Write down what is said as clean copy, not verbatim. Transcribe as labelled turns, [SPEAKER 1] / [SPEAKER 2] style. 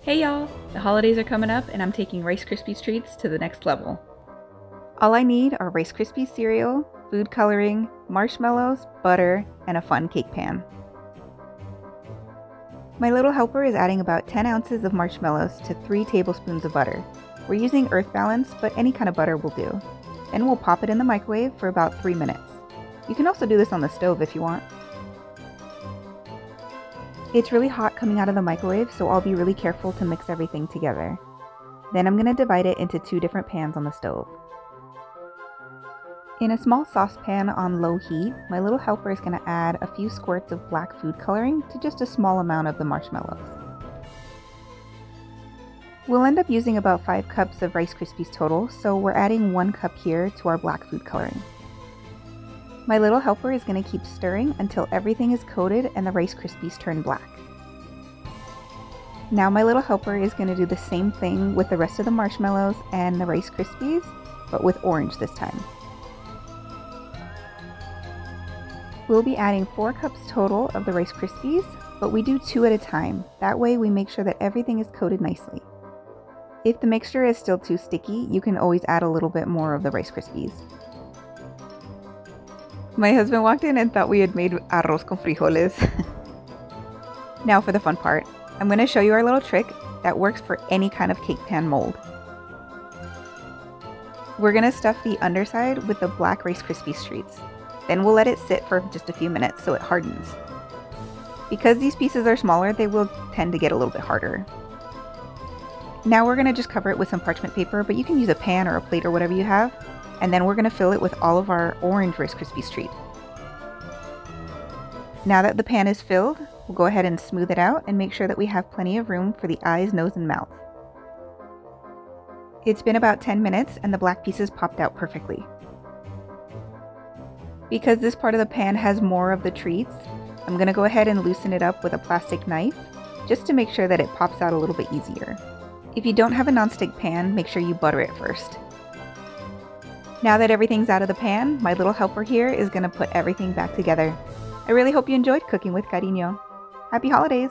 [SPEAKER 1] Hey y'all! The holidays are coming up and I'm taking Rice Krispies treats to the next level. All I need are Rice Krispies cereal, food coloring, marshmallows, butter, and a fun cake pan. My little helper is adding about 10 ounces of marshmallows to 3 tablespoons of butter. We're using Earth Balance, but any kind of butter will do. Then we'll pop it in the microwave for about 3 minutes. You can also do this on the stove if you want. It's really hot coming out of the microwave, so I'll be really careful to mix everything together. Then I'm going to divide it into 2 different pans on the stove. In a small saucepan on low heat, my little helper is going to add a few squirts of black food coloring to just a small amount of the marshmallows. We'll end up using about 5 cups of Rice Krispies total, so we're adding 1 cup here to our black food coloring. My little helper is going to keep stirring until everything is coated and the Rice Krispies turn black. Now my little helper is going to do the same thing with the rest of the marshmallows and the Rice Krispies, but with orange this time. We'll be adding 4 cups total of the Rice Krispies, but we do 2 at a time. That way we make sure that everything is coated nicely. If the mixture is still too sticky, you can always add a little bit more of the Rice Krispies. My husband walked in and thought we had made arroz con frijoles. Now for the fun part. I'm going to show you our little trick that works for any kind of cake pan mold. We're going to stuff the underside with the black Rice Krispies treats. Then we'll let it sit for just a few minutes so it hardens. Because these pieces are smaller, they will tend to get a little bit harder. Now we're going to just cover it with some parchment paper, but you can use a pan or a plate or whatever you have. And then we're going to fill it with all of our orange Rice Krispies treat. Now that the pan is filled, we'll go ahead and smooth it out and make sure that we have plenty of room for the eyes, nose, and mouth. It's been about 10 minutes and the black pieces popped out perfectly. Because this part of the pan has more of the treats, I'm going to go ahead and loosen it up with a plastic knife just to make sure that it pops out a little bit easier. If you don't have a nonstick pan, make sure you butter it first. Now that everything's out of the pan, my little helper here is going to put everything back together. I really hope you enjoyed cooking with cariño. Happy holidays!